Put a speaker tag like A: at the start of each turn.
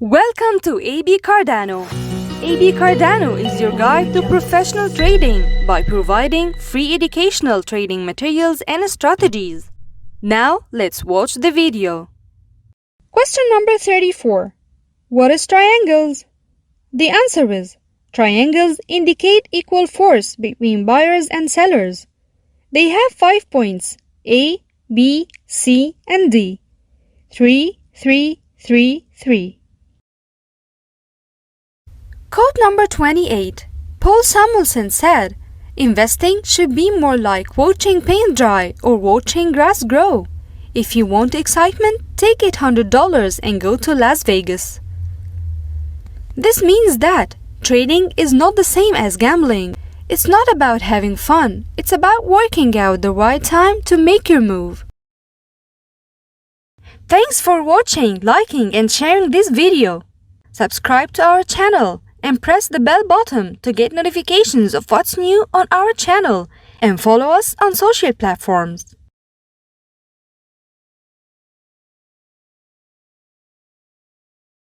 A: Welcome to AB Cardano. AB Cardano is your guide to professional trading by providing free educational trading materials and strategies. Now, let's watch the video.
B: Question number 34. What is triangles? The answer is, triangles indicate equal force between buyers and sellers. They have 5 points, A, B, C, and D. 3, 3, 3, 3.
A: Quote number 28. Paul Samuelson said, investing should be more like watching paint dry or watching grass grow. If you want excitement, take $800 and go to Las Vegas. This means that trading is not the same as gambling. It's not about having fun. It's about working out the right time to make your move. Thanks for watching, liking, and sharing this video. Subscribe to our channel and press the bell button to get notifications of what's new on our channel, and follow us on social platforms.